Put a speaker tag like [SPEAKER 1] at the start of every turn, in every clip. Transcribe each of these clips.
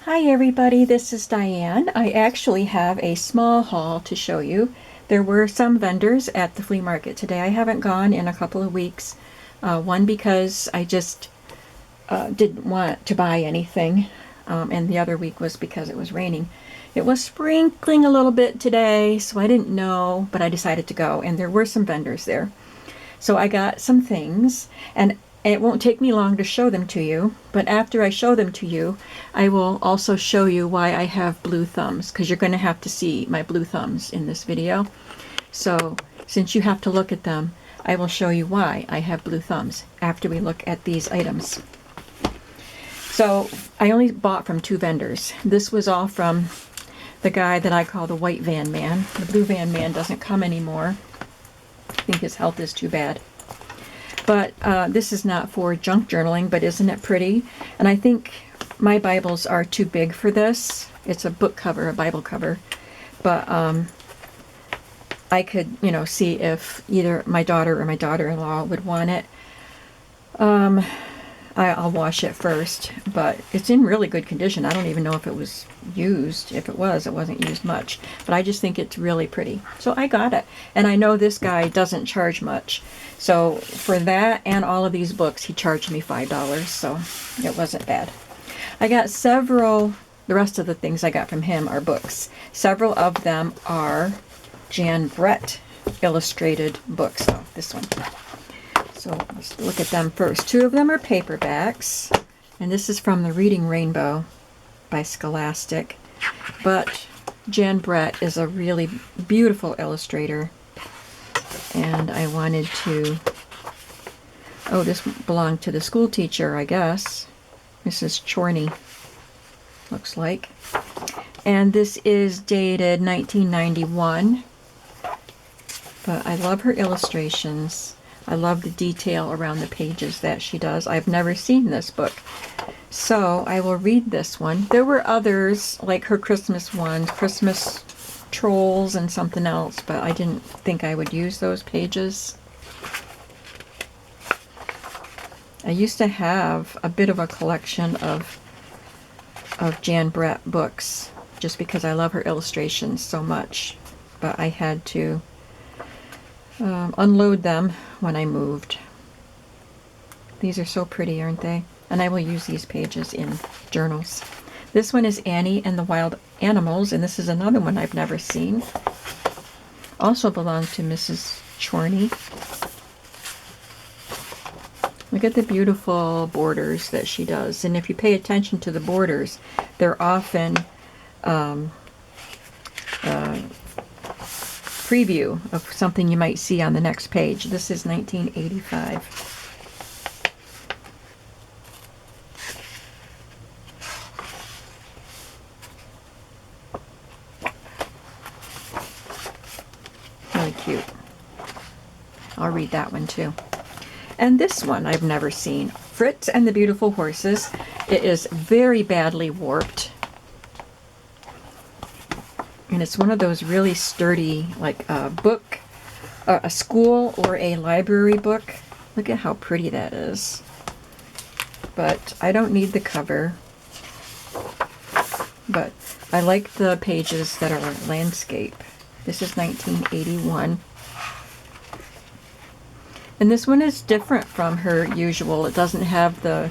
[SPEAKER 1] Hi everybody, this is Diane. I actually have a small haul to show you. There were some vendors at the flea market today. I haven't gone in a couple of weeks. One because I just didn't want to buy anything, and the other week was because it was raining. It was sprinkling a little bit today, so I didn't know, but I decided to go, and there were some vendors there. So I got some things, and it won't take me long to show them to you, but after I show them to you, I will also show you why I have blue thumbs, because you're going to have to see my blue thumbs in this video. So since you have to look at them, I will show you why I have blue thumbs after we look at these items. So I only bought from two vendors. This was all from the guy that I call the white van man. The blue van man doesn't come anymore. I think his health is too bad. But this is not for junk journaling, but isn't it pretty? And I think my Bibles are too big for this. It's a book cover, a Bible cover. But I could, see if either my daughter or my daughter-in-law would want it. I'll wash it first, but it's in really good condition. I don't even know if it was used. If it was, it wasn't used much. But I just think it's really pretty. So I got it. And I know this guy doesn't charge much. So for that and all of these books, he charged me $5. So it wasn't bad. I got several, the rest of the things I got from him are books. Several of them are Jan Brett illustrated books. Oh, this one. So let's look at them first. Two of them are paperbacks, and this is from the Reading Rainbow by Scholastic. But Jan Brett is a really beautiful illustrator, and I wanted to... Oh, this belonged to the school teacher, I guess. Mrs. Chorney, looks like. And this is dated 1991. But I love her illustrations. I love the detail around the pages that she does. I've never seen this book, so I will read this one. There were others, like her Christmas ones, Christmas Trolls and something else, but I didn't think I would use those pages. I used to have a bit of a collection of Jan Brett books, just because I love her illustrations so much, but I had to unload them when I moved. These are so pretty, aren't they? And I will use these pages in journals. This one is Annie and the Wild Animals, and this is another one I've never seen. Also belongs to Mrs. Chorney. Look at the beautiful borders that she does. And if you pay attention to the borders, they're often preview of something you might see on the next page. This is 1985. Really cute. I'll read that one too. And this one I've never seen. Fritz and the Beautiful Horses. It is very badly warped. And it's one of those really sturdy, like a book, a school or a library book. Look at how pretty that is. But I don't need the cover. But I like the pages that are landscape. This is 1981. And this one is different from her usual. It doesn't have the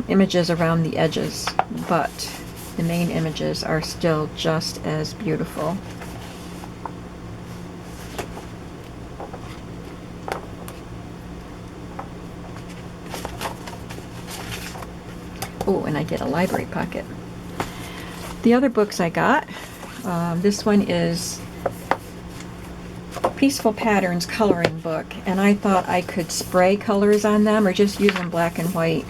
[SPEAKER 1] images around the edges, but the main images are still just as beautiful. Oh, and I get a library pocket. The other books I got, this one is Peaceful Patterns coloring book, and I thought I could spray colors on them or just use them black and white,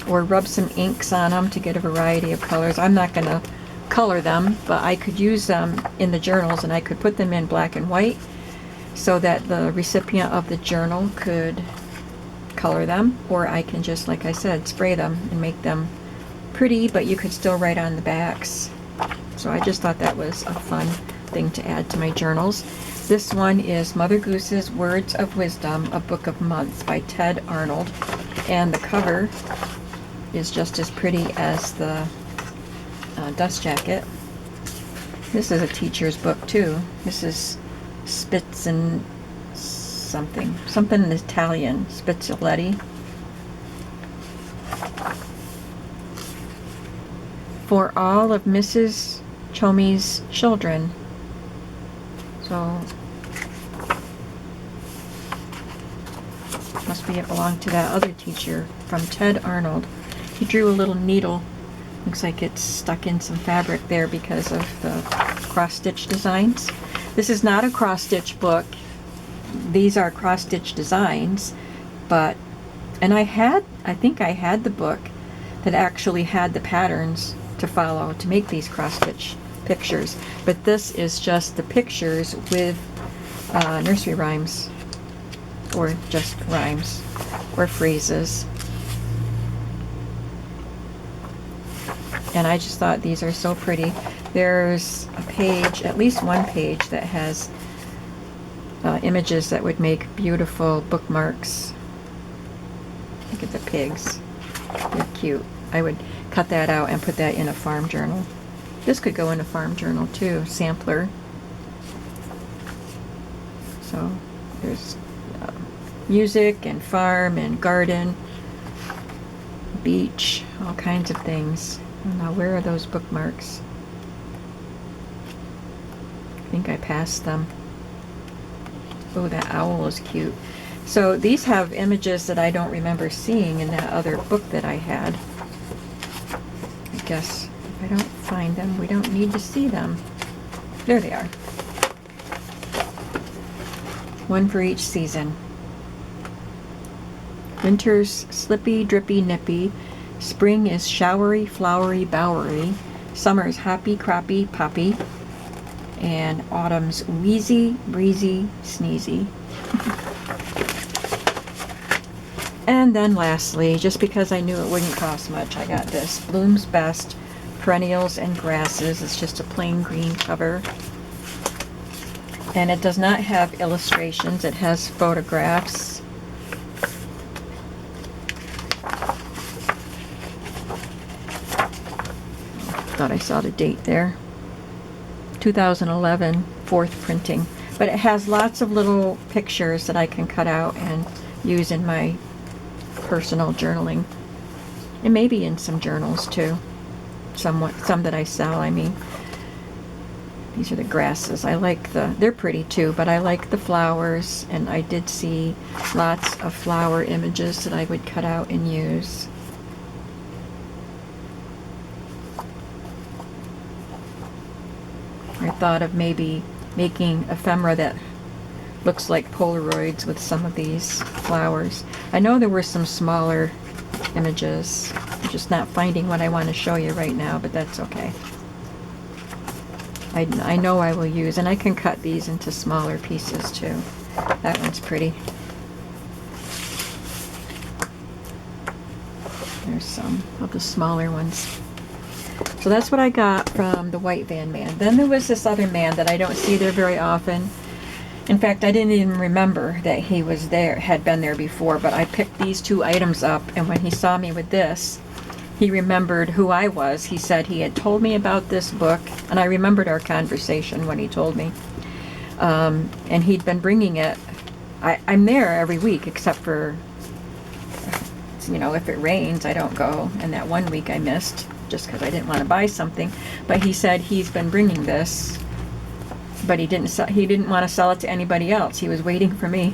[SPEAKER 1] or rub some inks on them to get a variety of colors. I'm not going to color them, but I could use them in the journals, and I could put them in black and white so that the recipient of the journal could color them, or I can just, like I said, spray them and make them pretty, but you could still write on the backs. So I just thought that was a fun thing to add to my journals. This one is Mother Goose's Words of Wisdom, A Book of Months by Ted Arnold, and the cover is just as pretty as the dust jacket. This is a teacher's book too. This is Spitz and something in Italian, Spizzoletti. For all of Mrs. Chomey's children. So must be it belonged to that other teacher from Ted Arnold. He drew a little needle. Looks like it's stuck in some fabric there because of the cross-stitch designs. This is not a cross-stitch book. These are cross-stitch designs, but, and I think I had the book that actually had the patterns to follow to make these cross-stitch pictures, but this is just the pictures with nursery rhymes, or just rhymes, or phrases. And I just thought these are so pretty. There's a page, at least one page, that has images that would make beautiful bookmarks. Look at the pigs. They're cute. I would cut that out and put that in a farm journal. This could go in a farm journal too, sampler. So there's music and farm and garden, beach, all kinds of things. Now where are those bookmarks? I think I passed them. Oh, that owl is cute. So these have images that I don't remember seeing in that other book that I had. I guess if I don't find them, we don't need to see them. There they are. One for each season. Winter's slippy, drippy, nippy. Spring is showery, flowery, bowery. Summer's hoppy, croppy, poppy. And autumn's wheezy, breezy, sneezy. And then lastly, just because I knew it wouldn't cost much, I got this. Bloom's Best Perennials and Grasses. It's just a plain green cover. And it does not have illustrations. It has photographs. Thought I saw the date there. 2011, fourth printing. But it has lots of little pictures that I can cut out and use in my personal journaling. And maybe in some journals too. Some that I sell, I mean. These are the grasses. I like they're pretty too, but I like the flowers, and I did see lots of flower images that I would cut out and use. I thought of maybe making ephemera that looks like Polaroids with some of these flowers. I know there were some smaller images. I'm just not finding what I want to show you right now, but that's okay. I know I will use, and I can cut these into smaller pieces too. That one's pretty. There's some of the smaller ones. So that's what I got from the White Van Man. Then there was this other man that I don't see there very often. In fact, I didn't even remember that he was there, had been there before, but I picked these two items up, and when he saw me with this, he remembered who I was. He said he had told me about this book, and I remembered our conversation when he told me. And he'd been bringing it. I'm there every week, except for, you know, if it rains, I don't go. And that one week I missed, just because I didn't want to buy something. But he said he's been bringing this, but he didn't want to sell it to anybody else. He was waiting for me.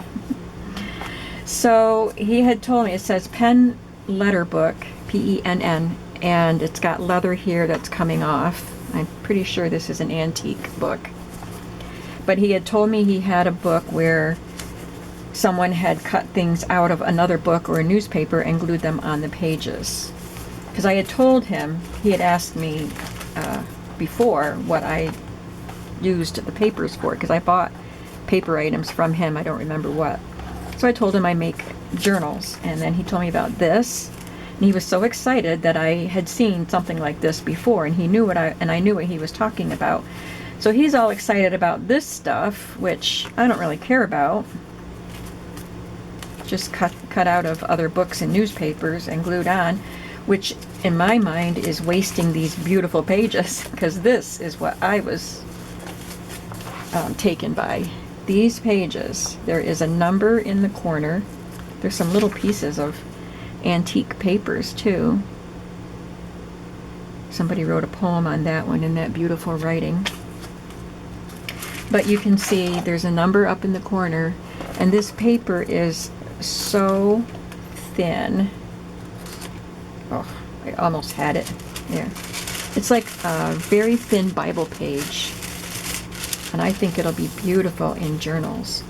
[SPEAKER 1] So he had told me, it says Pen Letter Book, Penn, and it's got leather here that's coming off. I'm pretty sure this is an antique book. But he had told me he had a book where someone had cut things out of another book or a newspaper and glued them on the pages. Because I had told him, he had asked me before what I used the papers for, because I bought paper items from him, I don't remember what. So I told him I make journals, and then he told me about this. And he was so excited that I had seen something like this before, and he knew I knew what he was talking about. So he's all excited about this stuff, which I don't really care about. Just cut out of other books and newspapers and glued on. which in my mind is wasting these beautiful pages, because this is what I was taken by. These pages, there is a number in the corner. There's some little pieces of antique papers too. Somebody wrote a poem on that one in that beautiful writing. But you can see there's a number up in the corner, and this paper is so thin. Oh, I almost had it there. It's like a very thin Bible page, and I think it'll be beautiful in journals.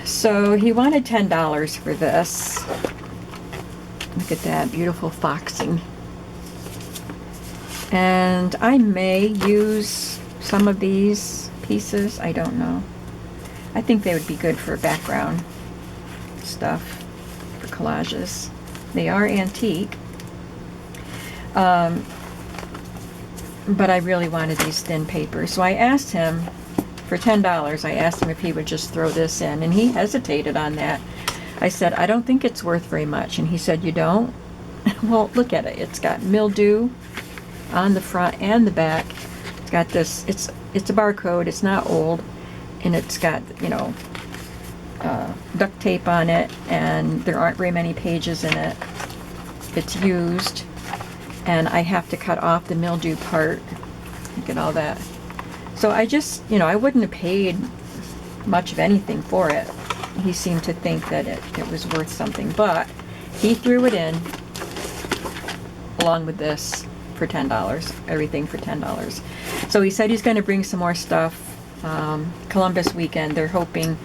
[SPEAKER 1] So he wanted $10 for this. Look at that beautiful foxing. And I may use some of these pieces. I don't know. I think they would be good for background stuff, for collages. They are antique. But I really wanted these thin papers. So I asked him, for $10, I asked him if he would just throw this in. And he hesitated on that. I said, I don't think it's worth very much. And he said, you don't? Well, look at it. It's got mildew on the front and the back. It's got this, it's a barcode. It's not old. And it's got, you know, duct tape on it. And there aren't very many pages in it. It's used. And I have to cut off the mildew part. Look at all that. So I just, you know, I wouldn't have paid much of anything for it. He seemed to think that it was worth something, but he threw it in along with this for $10, everything for $10. So he said he's going to bring some more stuff. Columbus weekend, they're hoping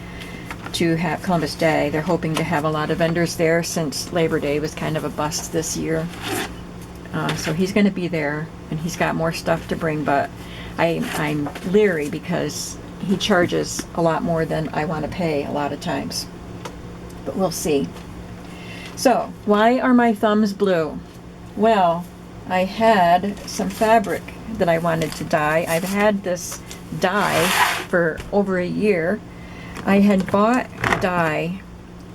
[SPEAKER 1] to have, Columbus Day, they're hoping to have a lot of vendors there since Labor Day was kind of a bust this year. So he's going to be there, and he's got more stuff to bring, but I'm leery because he charges a lot more than I want to pay a lot of times. But we'll see. So, why are my thumbs blue? Well, I had some fabric that I wanted to dye. I've had this dye for over a year. I had bought dye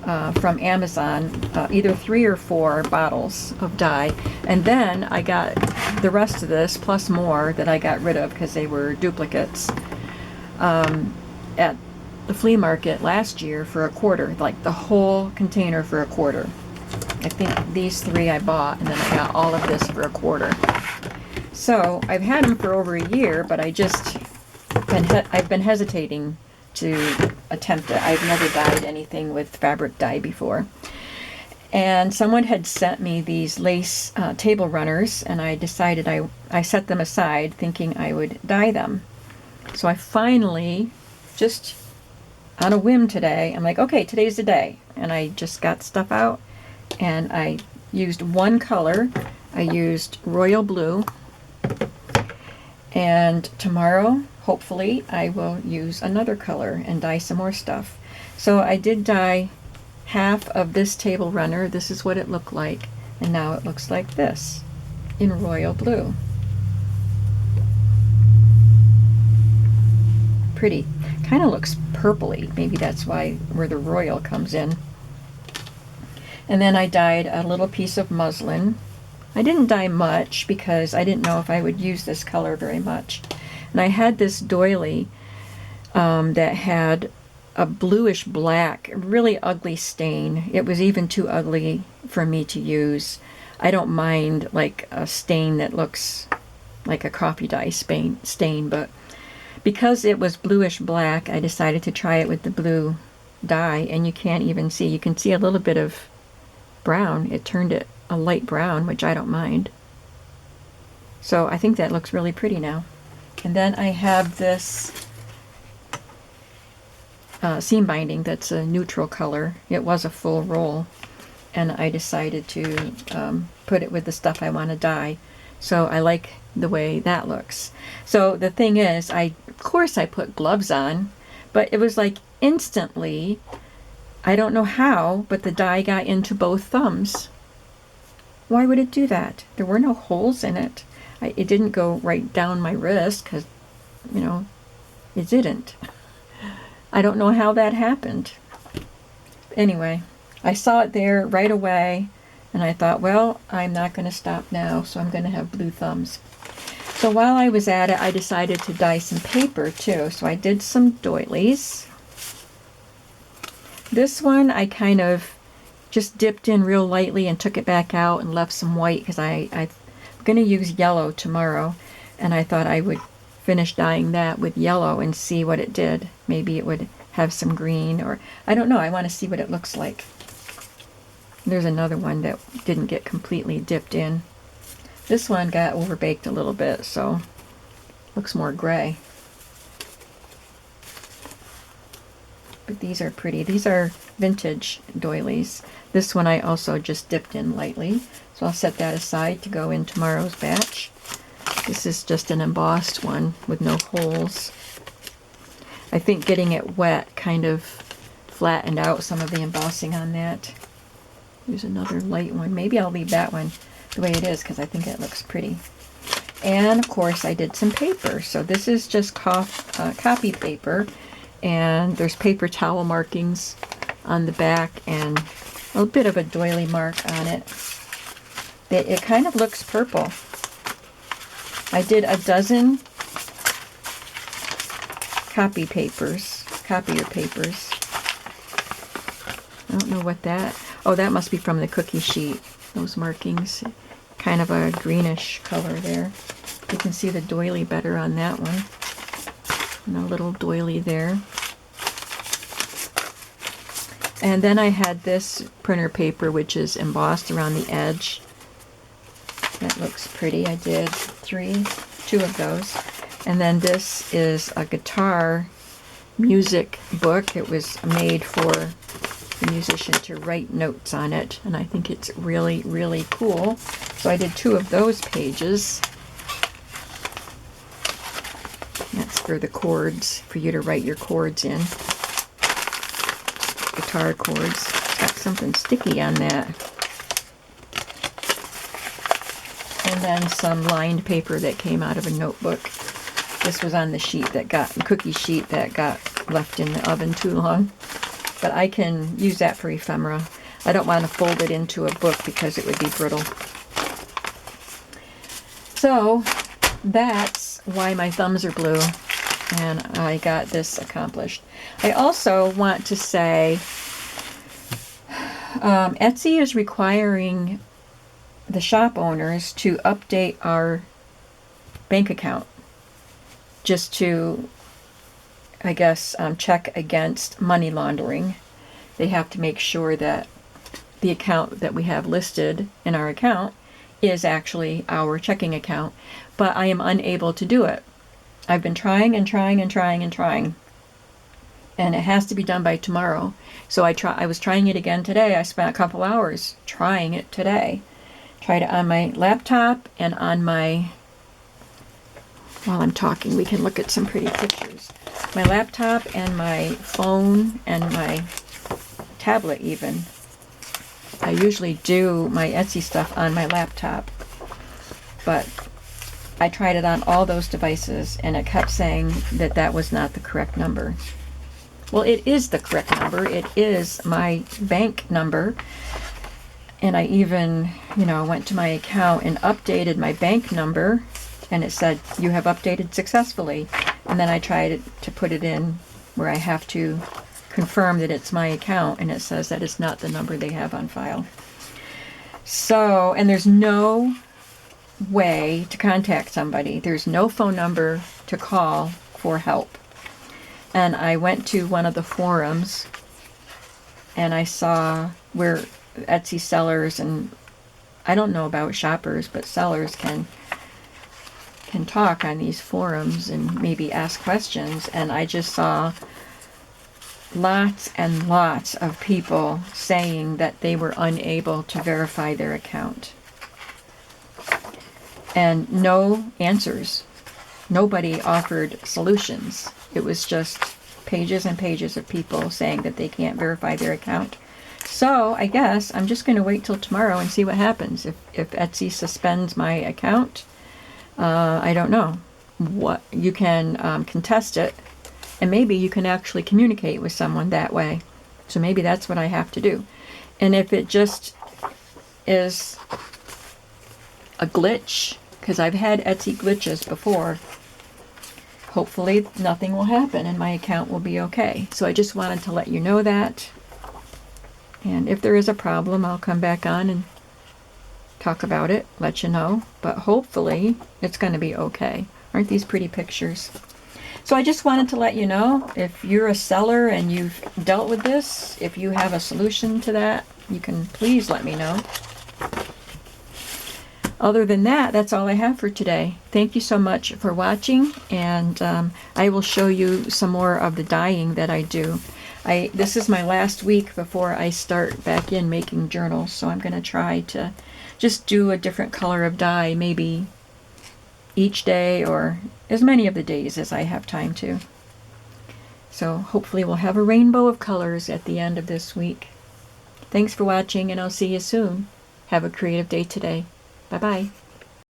[SPEAKER 1] from Amazon, either 3 or 4 bottles of dye, and then I got the rest of this plus more that I got rid of because they were duplicates at the flea market last year for $1, like the whole container for $1. I think these 3 I bought, and then I got all of this for $1. So I've had them for over a year, but I've been hesitating to attempt it. I've never dyed anything with fabric dye before. And someone had sent me these lace table runners, and I decided I set them aside thinking I would dye them. So I finally, just on a whim today, I'm like, okay, today's the day. And I just got stuff out, and I used one color. I used royal blue. And tomorrow, hopefully, I will use another color and dye some more stuff. So I did dye half of this table runner. This is what it looked like. And now it looks like this in royal blue. Pretty. Kind of looks purpley. Maybe that's where the royal comes in. And then I dyed a little piece of muslin. I didn't dye much because I didn't know if I would use this color very much. And I had this doily that had a bluish black, really ugly stain. It was even too ugly for me to use. I don't mind like a stain that looks like a coffee dye stain, but because it was bluish black, I decided to try it with the blue dye, and you can't even see. You can see a little bit of brown. It turned it a light brown, which I don't mind. So I think that looks really pretty now. And then I have this seam binding that's a neutral color. It was a full roll, and I decided to put it with the stuff I want to dye. So I like the way that looks. So the thing is, of course I put gloves on, but it was like instantly, I don't know how, but the dye got into both thumbs. Why would it do that? There were no holes in it. It didn't go right down my wrist because, you know, it didn't. I don't know how that happened. Anyway, I saw it there right away, And I thought, well, I'm not going to stop now, so I'm going to have blue thumbs. So while I was at it, I decided to dye some paper too. So I did some doilies. This one I kind of just dipped in real lightly and took it back out and left some white because I'm going to use yellow tomorrow. And I thought I would finish dyeing that with yellow and see what it did. Maybe it would have some green, or I don't know. I want to see what it looks like. There's another one that didn't get completely dipped in. This one got overbaked a little bit, so looks more gray. But these are pretty. These are vintage doilies. This one I also just dipped in lightly, so I'll set that aside to go in tomorrow's batch. This is just an embossed one with no holes. I think getting it wet kind of flattened out some of the embossing on that. Here's another light one. Maybe I'll leave that one the way it is because I think it looks pretty. And of course I did some paper. So this is just copy paper, and there's paper towel markings on the back and a bit of a doily mark on it. It kind of looks purple. I did a dozen copier papers. I don't know what that... Oh, that must be from the cookie sheet. Those markings. Kind of a greenish color there. You can see the doily better on that one. And a little doily there. And then I had this printer paper, which is embossed around the edge. That looks pretty. I did two of those. And then this is a guitar music book. It was made for the musician to write notes on it, and I think it's really, really cool. So I did 2 of those pages. That's for the chords, for you to write your chords in. Guitar chords. Got something sticky on that. And then some lined paper that came out of a notebook. This was on the cookie sheet that got left in the oven too long. But I can use that for ephemera. I don't want to fold it into a book because it would be brittle. So that's why my thumbs are blue, and I got this accomplished. I also want to say Etsy is requiring the shop owners to update our bank account just to, I guess, check against money laundering. They have to make sure that the account that we have listed in our account is actually our checking account, but I am unable to do it. I've been trying and trying and trying and trying, and it has to be done by tomorrow. So I was trying it again today. I spent a couple hours trying it today. Tried it on my laptop and on my... While I'm talking, we can look at some pretty pictures. My laptop and my phone and my tablet even. I usually do my Etsy stuff on my laptop, but I tried it on all those devices and it kept saying that that was not the correct number. Well, it is the correct number. It is my bank number. And I even, went to my account and updated my bank number, and it said, you have updated successfully. And then I tried to put it in where I have to confirm that it's my account, and it says that it's not the number they have on file. So, and there's no way to contact somebody. There's no phone number to call for help. And I went to one of the forums, and I saw where Etsy sellers, and I don't know about shoppers, but sellers can talk on these forums and maybe ask questions. And I just saw lots and lots of people saying that they were unable to verify their account. And no answers. Nobody offered solutions. It was just pages and pages of people saying that they can't verify their account. So I guess I'm just going to wait till tomorrow and see what happens. If Etsy suspends my account, I don't know. What you can contest it, and maybe you can actually communicate with someone that way. So maybe that's what I have to do. And if it just is a glitch, because I've had Etsy glitches before, hopefully nothing will happen and my account will be okay. So I just wanted to let you know that. And if there is a problem, I'll come back on and talk about it, let you know. But hopefully it's going to be okay. Aren't these pretty pictures? So I just wanted to let you know, if you're a seller and you've dealt with this, if you have a solution to that, you can please let me know. Other than that, that's all I have for today. Thank you so much for watching, and I will show you some more of the dyeing that I do. This is my last week before I start back in making journals, so I'm going to try to just do a different color of dye, maybe each day or as many of the days as I have time to. So hopefully we'll have a rainbow of colors at the end of this week. Thanks for watching, and I'll see you soon. Have a creative day today. Bye-bye.